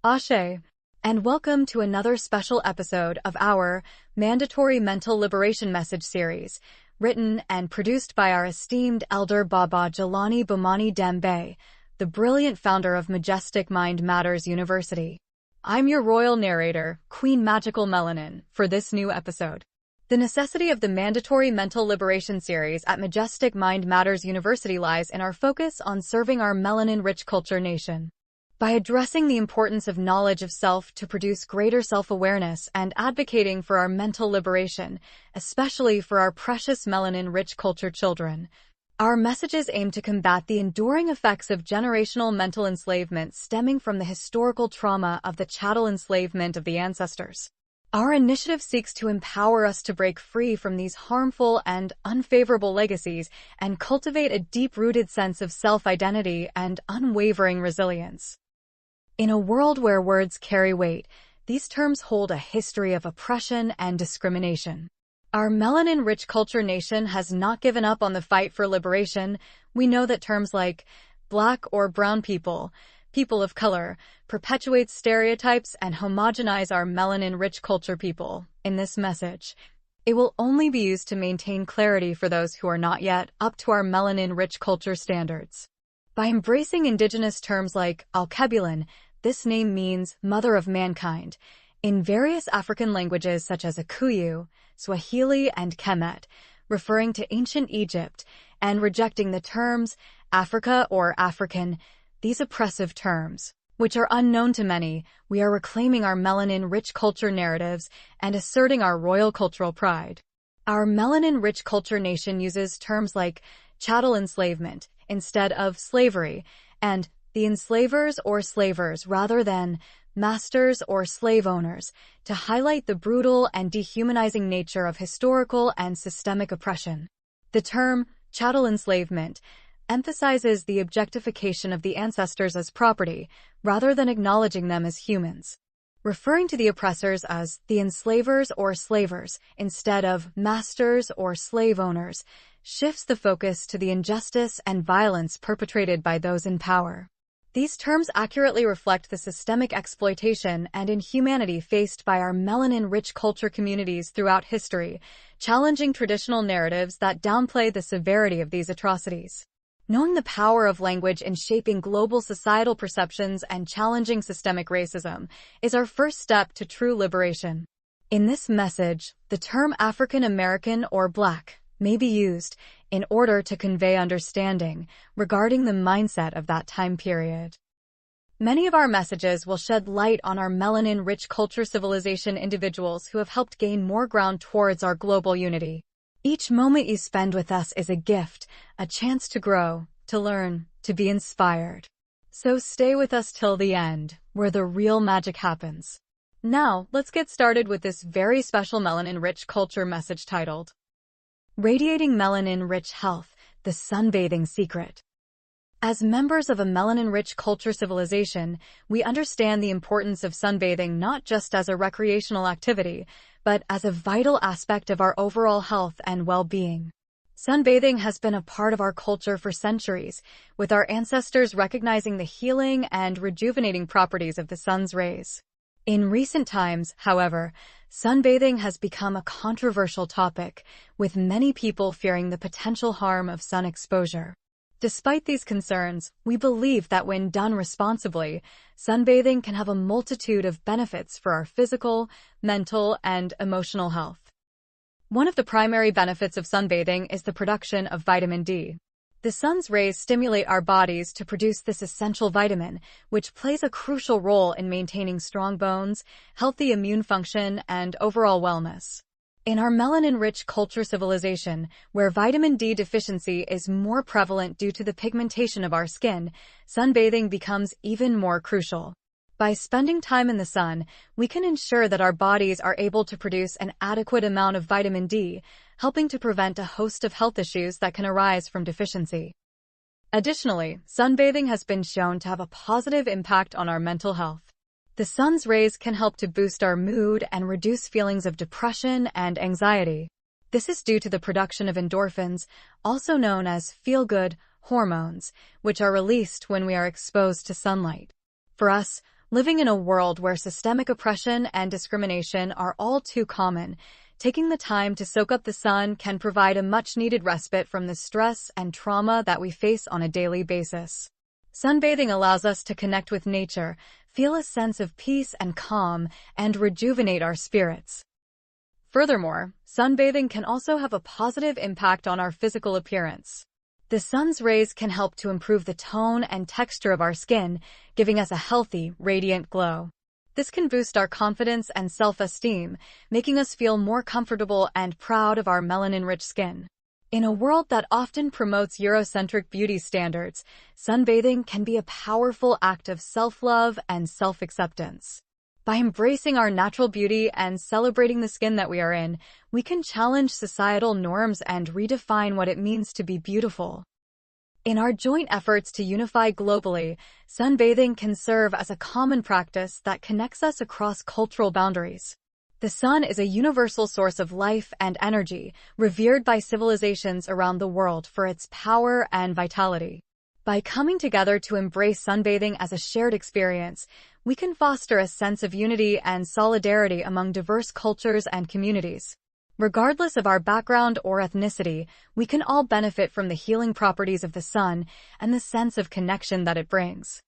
Ashe, and welcome to another special episode of our Mandatory Mental Liberation Message series, written and produced by our esteemed elder Baba Jelani Bumani Dembe, the brilliant founder of Majestic Mind Matters University. I'm your royal narrator, Queen Magical Melanin, for this new episode. The necessity of the Mandatory Mental Liberation series at Majestic Mind Matters University lies in our focus on serving our melanin-rich culture nation. By addressing the importance of knowledge of self to produce greater self-awareness and advocating for our mental liberation, especially for our precious melanin-rich culture children, our messages aim to combat the enduring effects of generational mental enslavement stemming from the historical trauma of the chattel enslavement of the ancestors. Our initiative seeks to empower us to break free from these harmful and unfavorable legacies and cultivate a deep-rooted sense of self-identity and unwavering resilience. In a world where words carry weight, these terms hold a history of oppression and discrimination. Our melanin-rich culture nation has not given up on the fight for liberation. We know that terms like black or brown people, people of color, perpetuate stereotypes and homogenize our melanin-rich culture people. In this message, it will only be used to maintain clarity for those who are not yet up to our melanin-rich culture standards. By embracing indigenous terms like Alkebulan, this name means mother of mankind, in various African languages such as Akuyu, Swahili, and Kemet, referring to ancient Egypt, and rejecting the terms Africa or African, these oppressive terms, which are unknown to many, we are reclaiming our melanin-rich culture narratives and asserting our royal cultural pride. Our melanin-rich culture nation uses terms like chattel enslavement instead of slavery, and the enslavers or slavers rather than masters or slave owners, to highlight the brutal and dehumanizing nature of historical and systemic oppression. The term chattel enslavement emphasizes the objectification of the ancestors as property, rather than acknowledging them as humans. Referring to the oppressors as the enslavers or slavers instead of masters or slave owners shifts the focus to the injustice and violence perpetrated by those in power. These terms accurately reflect the systemic exploitation and inhumanity faced by our melanin-rich culture communities throughout history, challenging traditional narratives that downplay the severity of these atrocities. Knowing the power of language in shaping global societal perceptions and challenging systemic racism is our first step to true liberation. In this message, the term African American or Black may be used in order to convey understanding regarding the mindset of that time period. Many of our messages will shed light on our melanin-rich culture civilization individuals who have helped gain more ground towards our global unity. Each moment you spend with us is a gift, a chance to grow, to learn, to be inspired. So stay with us till the end, where the real magic happens. Now, let's get started with this very special melanin-rich culture message titled Radiating Melanin-Rich Health, the Sunbathing Secret. As members of a melanin-rich culture civilization, we understand the importance of sunbathing not just as a recreational activity, but as a vital aspect of our overall health and well-being. Sunbathing has been a part of our culture for centuries, with our ancestors recognizing the healing and rejuvenating properties of the sun's rays. In recent times, however, sunbathing has become a controversial topic, with many people fearing the potential harm of sun exposure. Despite these concerns, we believe that when done responsibly, sunbathing can have a multitude of benefits for our physical, mental, and emotional health. One of the primary benefits of sunbathing is the production of vitamin D. The sun's rays stimulate our bodies to produce this essential vitamin, which plays a crucial role in maintaining strong bones, healthy immune function, and overall wellness. In our melanin-rich culture civilization, where vitamin D deficiency is more prevalent due to the pigmentation of our skin, sunbathing becomes even more crucial. By spending time in the sun, we can ensure that our bodies are able to produce an adequate amount of vitamin D, helping to prevent a host of health issues that can arise from deficiency. Additionally, sunbathing has been shown to have a positive impact on our mental health. The sun's rays can help to boost our mood and reduce feelings of depression and anxiety. This is due to the production of endorphins, also known as feel-good hormones, which are released when we are exposed to sunlight. For us, Living in a world where systemic oppression and discrimination are all too common, taking the time to soak up the sun can provide a much-needed respite from the stress and trauma that we face on a daily basis. Sunbathing allows us to connect with nature, feel a sense of peace and calm, and rejuvenate our spirits. Furthermore, sunbathing can also have a positive impact on our physical appearance. The sun's rays can help to improve the tone and texture of our skin, giving us a healthy, radiant glow. This can boost our confidence and self-esteem, making us feel more comfortable and proud of our melanin-rich skin. In a world that often promotes Eurocentric beauty standards, sunbathing can be a powerful act of self-love and self-acceptance. By embracing our natural beauty and celebrating the skin that we are in, we can challenge societal norms and redefine what it means to be beautiful. In our joint efforts to unify globally, sunbathing can serve as a common practice that connects us across cultural boundaries. The sun is a universal source of life and energy, revered by civilizations around the world for its power and vitality. By coming together to embrace sunbathing as a shared experience, we can foster a sense of unity and solidarity among diverse cultures and communities. Regardless of our background or ethnicity, we can all benefit from the healing properties of the sun and the sense of connection that it brings.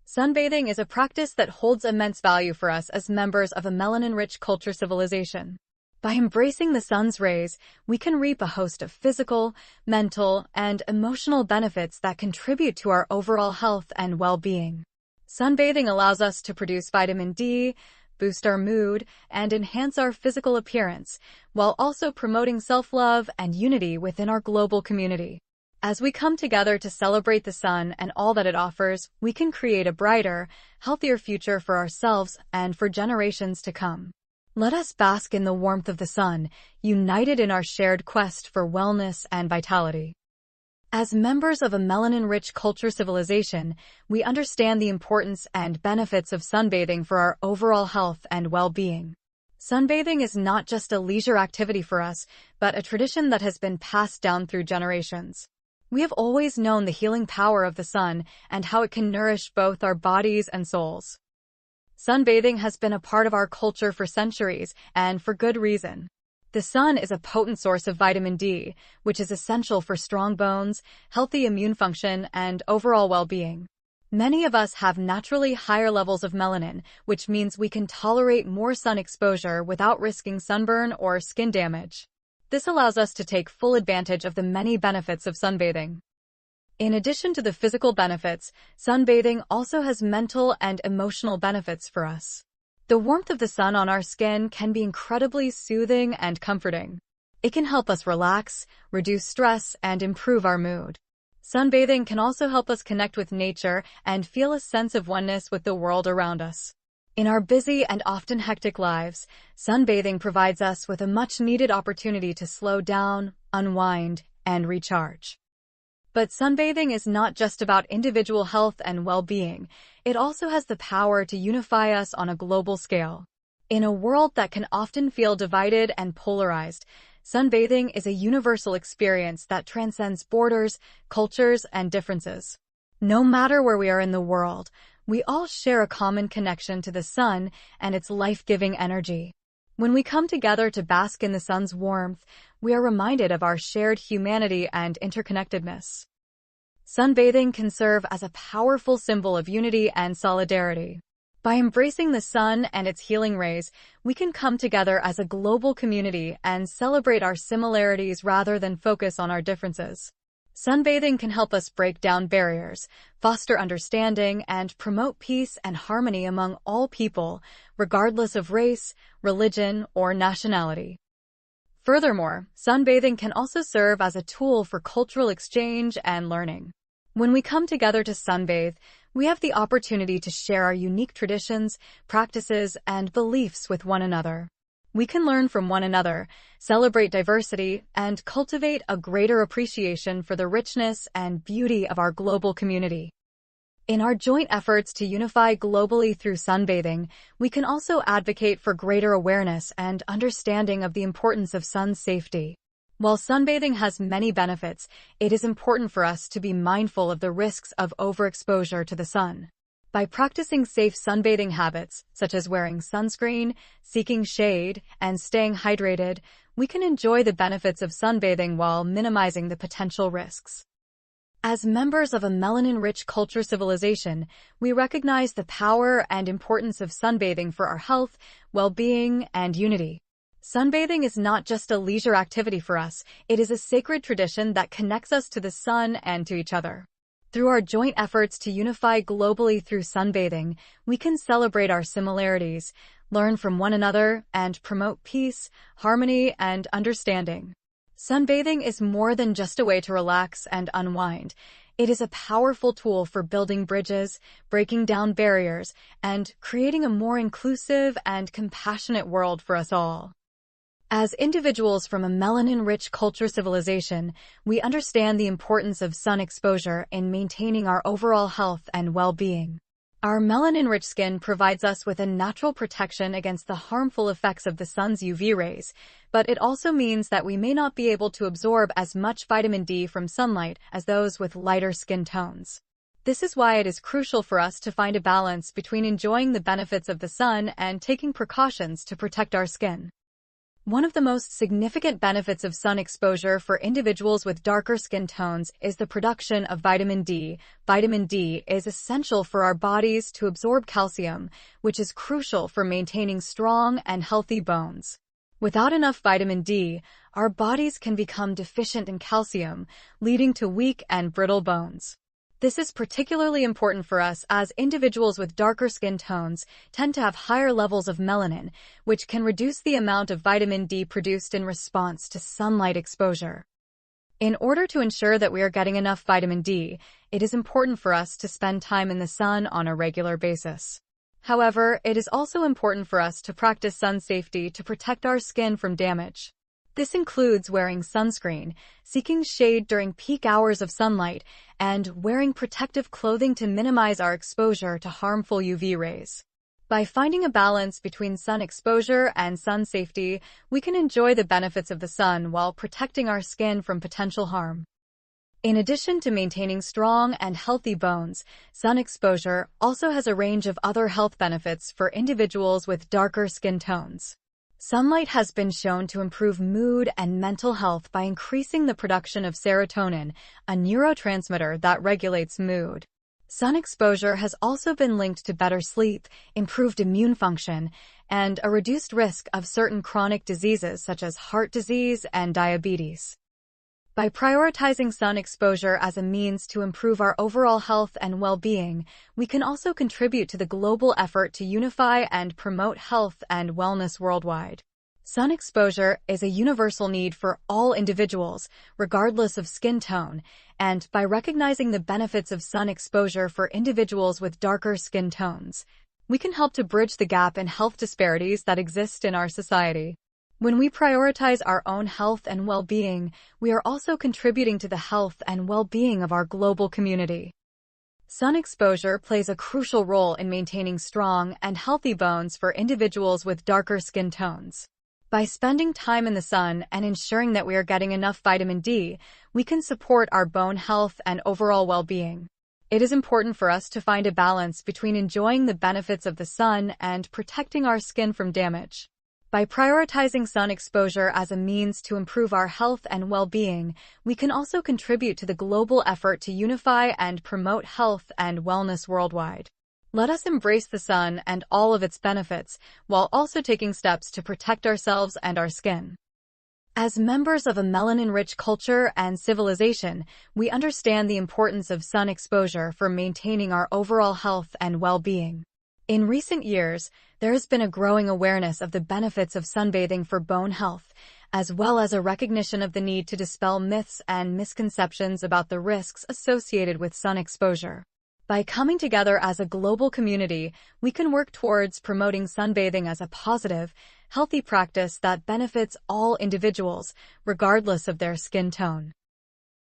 Sunbathing is a practice that holds immense value for us as members of a melanin-rich culture civilization. By embracing the sun's rays, we can reap a host of physical, mental, and emotional benefits that contribute to our overall health and well-being. Sunbathing allows us to produce vitamin D, boost our mood, and enhance our physical appearance, while also promoting self-love and unity within our global community. As we come together to celebrate the sun and all that it offers, we can create a brighter, healthier future for ourselves and for generations to come. Let us bask in the warmth of the sun, united in our shared quest for wellness and vitality. As members of a melanin-rich culture civilization, we understand the importance and benefits of sunbathing for our overall health and well-being. Sunbathing is not just a leisure activity for us, but a tradition that has been passed down through generations. We have always known the healing power of the sun and how it can nourish both our bodies and souls. Sunbathing has been a part of our culture for centuries, and for good reason. The sun is a potent source of vitamin D, which is essential for strong bones, healthy immune function, and overall well-being. Many of us have naturally higher levels of melanin, which means we can tolerate more sun exposure without risking sunburn or skin damage. This allows us to take full advantage of the many benefits of sunbathing. In addition to the physical benefits, sunbathing also has mental and emotional benefits for us. The warmth of the sun on our skin can be incredibly soothing and comforting. It can help us relax, reduce stress, and improve our mood. Sunbathing can also help us connect with nature and feel a sense of oneness with the world around us. In our busy and often hectic lives, sunbathing provides us with a much-needed opportunity to slow down, unwind, and recharge. But sunbathing is not just about individual health and well-being. It also has the power to unify us on a global scale. In a world that can often feel divided and polarized, sunbathing is a universal experience that transcends borders, cultures, and differences. No matter where we are in the world, we all share a common connection to the sun and its life-giving energy. When we come together to bask in the sun's warmth, we are reminded of our shared humanity and interconnectedness. Sunbathing can serve as a powerful symbol of unity and solidarity. By embracing the sun and its healing rays, we can come together as a global community and celebrate our similarities rather than focus on our differences. Sunbathing can help us break down barriers, foster understanding, and promote peace and harmony among all people, regardless of race, religion, or nationality. Furthermore, sunbathing can also serve as a tool for cultural exchange and learning. When we come together to sunbathe, we have the opportunity to share our unique traditions, practices, and beliefs with one another. We can learn from one another, celebrate diversity, and cultivate a greater appreciation for the richness and beauty of our global community. In our joint efforts to unify globally through sunbathing, we can also advocate for greater awareness and understanding of the importance of sun safety. While sunbathing has many benefits, it is important for us to be mindful of the risks of overexposure to the sun. By practicing safe sunbathing habits, such as wearing sunscreen, seeking shade, and staying hydrated, we can enjoy the benefits of sunbathing while minimizing the potential risks. As members of a melanin-rich culture civilization, we recognize the power and importance of sunbathing for our health, well-being, and unity. Sunbathing is not just a leisure activity for us, it is a sacred tradition that connects us to the sun and to each other. Through our joint efforts to unify globally through sunbathing, we can celebrate our similarities, learn from one another, and promote peace, harmony, and understanding. Sunbathing is more than just a way to relax and unwind. It is a powerful tool for building bridges, breaking down barriers, and creating a more inclusive and compassionate world for us all. As individuals from a melanin-rich culture civilization, we understand the importance of sun exposure in maintaining our overall health and well-being. Our melanin-rich skin provides us with a natural protection against the harmful effects of the sun's UV rays, but it also means that we may not be able to absorb as much vitamin D from sunlight as those with lighter skin tones. This is why it is crucial for us to find a balance between enjoying the benefits of the sun and taking precautions to protect our skin. One of the most significant benefits of sun exposure for individuals with darker skin tones is the production of vitamin D. Vitamin D is essential for our bodies to absorb calcium, which is crucial for maintaining strong and healthy bones. Without enough vitamin D, our bodies can become deficient in calcium, leading to weak and brittle bones. This is particularly important for us as individuals with darker skin tones tend to have higher levels of melanin, which can reduce the amount of vitamin D produced in response to sunlight exposure. In order to ensure that we are getting enough vitamin D, it is important for us to spend time in the sun on a regular basis. However, it is also important for us to practice sun safety to protect our skin from damage. This includes wearing sunscreen, seeking shade during peak hours of sunlight, and wearing protective clothing to minimize our exposure to harmful UV rays. By finding a balance between sun exposure and sun safety, we can enjoy the benefits of the sun while protecting our skin from potential harm. In addition to maintaining strong and healthy bones, sun exposure also has a range of other health benefits for individuals with darker skin tones. Sunlight has been shown to improve mood and mental health by increasing the production of serotonin, a neurotransmitter that regulates mood. Sun exposure has also been linked to better sleep, improved immune function, and a reduced risk of certain chronic diseases such as heart disease and diabetes. By prioritizing sun exposure as a means to improve our overall health and well-being, we can also contribute to the global effort to unify and promote health and wellness worldwide. Sun exposure is a universal need for all individuals, regardless of skin tone, and by recognizing the benefits of sun exposure for individuals with darker skin tones, we can help to bridge the gap in health disparities that exist in our society. When we prioritize our own health and well-being, we are also contributing to the health and well-being of our global community. Sun exposure plays a crucial role in maintaining strong and healthy bones for individuals with darker skin tones. By spending time in the sun and ensuring that we are getting enough vitamin D, we can support our bone health and overall well-being. It is important for us to find a balance between enjoying the benefits of the sun and protecting our skin from damage. By prioritizing sun exposure as a means to improve our health and well-being, we can also contribute to the global effort to unify and promote health and wellness worldwide. Let us embrace the sun and all of its benefits, while also taking steps to protect ourselves and our skin. As members of a melanin-rich culture and civilization, we understand the importance of sun exposure for maintaining our overall health and well-being. In recent years, there has been a growing awareness of the benefits of sunbathing for bone health, as well as a recognition of the need to dispel myths and misconceptions about the risks associated with sun exposure. By coming together as a global community, we can work towards promoting sunbathing as a positive, healthy practice that benefits all individuals, regardless of their skin tone.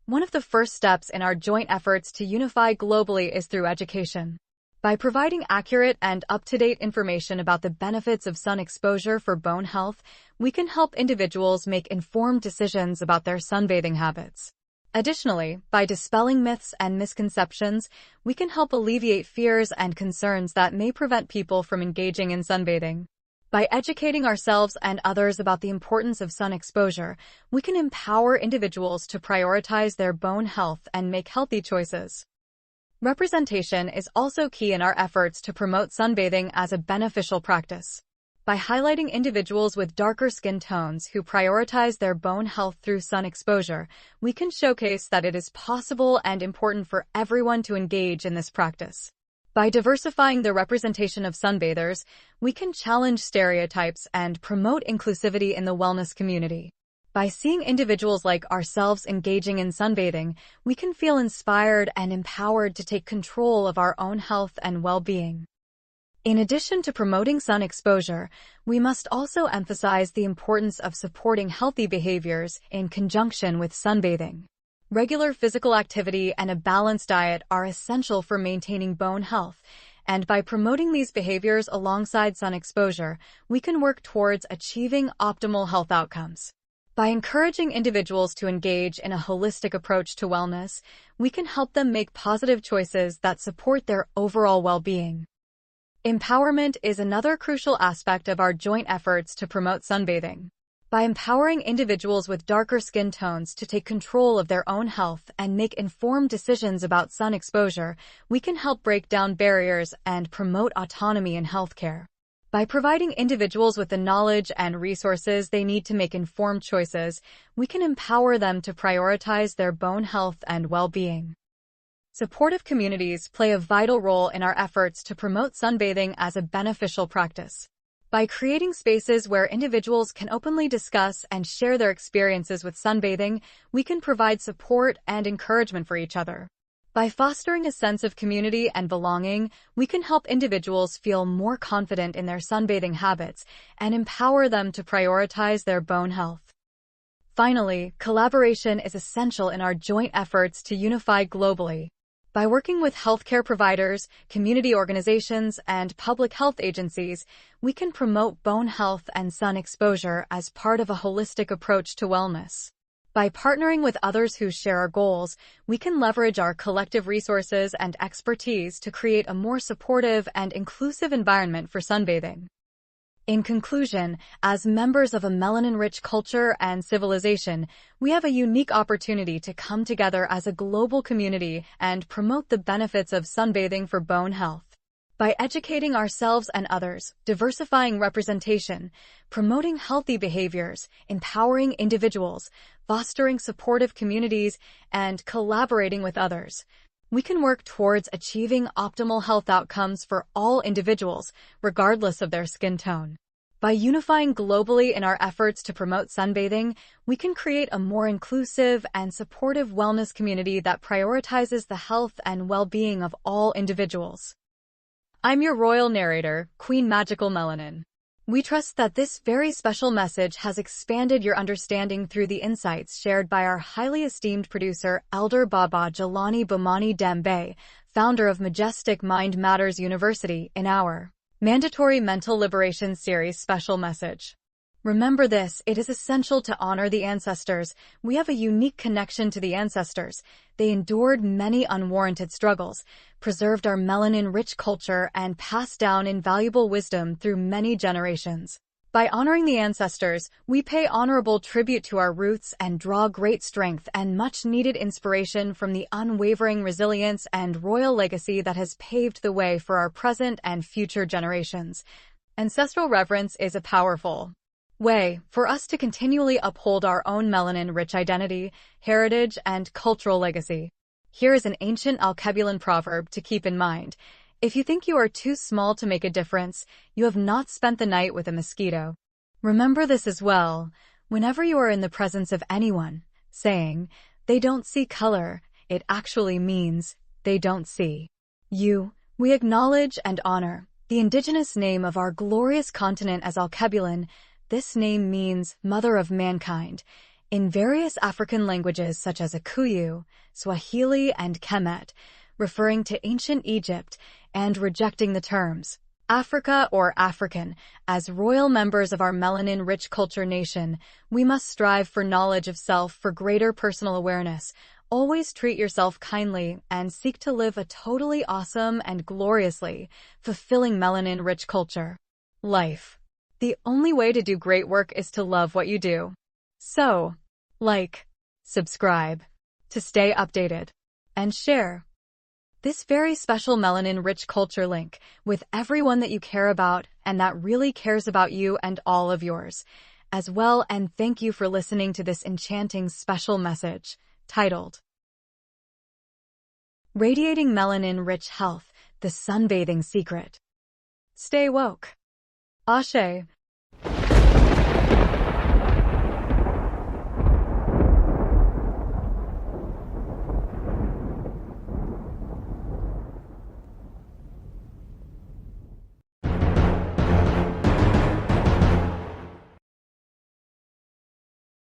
One of the first steps in our joint efforts to unify globally is through education. By providing accurate and up-to-date information about the benefits of sun exposure for bone health, we can help individuals make informed decisions about their sunbathing habits. Additionally, by dispelling myths and misconceptions, we can help alleviate fears and concerns that may prevent people from engaging in sunbathing. By educating ourselves and others about the importance of sun exposure, we can empower individuals to prioritize their bone health and make healthy choices. Representation is also key in our efforts to promote sunbathing as a beneficial practice. By highlighting individuals with darker skin tones who prioritize their bone health through sun exposure, we can showcase that it is possible and important for everyone to engage in this practice. By diversifying the representation of sunbathers, we can challenge stereotypes and promote inclusivity in the wellness community. By seeing individuals like ourselves engaging in sunbathing, we can feel inspired and empowered to take control of our own health and well-being. In addition to promoting sun exposure, we must also emphasize the importance of supporting healthy behaviors in conjunction with sunbathing. Regular physical activity and a balanced diet are essential for maintaining bone health, and by promoting these behaviors alongside sun exposure, we can work towards achieving optimal health outcomes. By encouraging individuals to engage in a holistic approach to wellness, we can help them make positive choices that support their overall well-being. Empowerment is another crucial aspect of our joint efforts to promote sunbathing. By empowering individuals with darker skin tones to take control of their own health and make informed decisions about sun exposure, we can help break down barriers and promote autonomy in healthcare. By providing individuals with the knowledge and resources they need to make informed choices, we can empower them to prioritize their bone health and well-being. Supportive communities play a vital role in our efforts to promote sunbathing as a beneficial practice. By creating spaces where individuals can openly discuss and share their experiences with sunbathing, we can provide support and encouragement for each other. By fostering a sense of community and belonging, we can help individuals feel more confident in their sunbathing habits and empower them to prioritize their bone health. Finally, collaboration is essential in our joint efforts to unify globally. By working with healthcare providers, community organizations, and public health agencies, we can promote bone health and sun exposure as part of a holistic approach to wellness. By partnering with others who share our goals, we can leverage our collective resources and expertise to create a more supportive and inclusive environment for sunbathing. In conclusion, as members of a melanin-rich culture and civilization, we have a unique opportunity to come together as a global community and promote the benefits of sunbathing for bone health. By educating ourselves and others, diversifying representation, promoting healthy behaviors, empowering individuals, fostering supportive communities, and collaborating with others, we can work towards achieving optimal health outcomes for all individuals, regardless of their skin tone. By unifying globally in our efforts to promote sunbathing, we can create a more inclusive and supportive wellness community that prioritizes the health and well-being of all individuals. I'm your royal narrator, Queen Magical Melanin. We trust that this very special message has expanded your understanding through the insights shared by our highly esteemed producer, Elder Baba Jelani Bamani Dembe, founder of Majestic Mind Matters University, in our Mandatory Mental Liberation Series special message. Remember this, it is essential to honor the ancestors. We have a unique connection to the ancestors. They endured many unwarranted struggles, preserved our melanin-rich culture, and passed down invaluable wisdom through many generations. By honoring the ancestors, we pay honorable tribute to our roots and draw great strength and much-needed inspiration from the unwavering resilience and royal legacy that has paved the way for our present and future generations. Ancestral reverence is a powerful way for us to continually uphold our own melanin-rich identity, heritage, and cultural legacy. Here is an ancient Alkebulan proverb to keep in mind. If you think you are too small to make a difference, you have not spent the night with a mosquito. Remember this as well, whenever you are in the presence of anyone, saying, "They don't see color," it actually means, "They don't see you." We acknowledge and honor the indigenous name of our glorious continent as Alkebulan. This name means Mother of Mankind in various African languages such as Akuyu, Swahili, and Kemet, referring to ancient Egypt, and rejecting the terms Africa or African. As royal members of our melanin-rich culture nation, we must strive for knowledge of self for greater personal awareness. Always treat yourself kindly and seek to live a totally awesome and gloriously fulfilling melanin-rich culture. Life. The only way to do great work is to love what you do. So, like, subscribe to stay updated, and share this very special melanin-rich culture link with everyone that you care about and that really cares about you and all of yours as well. And thank you for listening to this enchanting special message titled Radiating Melanin-Rich Health, the Sunbathing Secret. Stay woke. Ashe.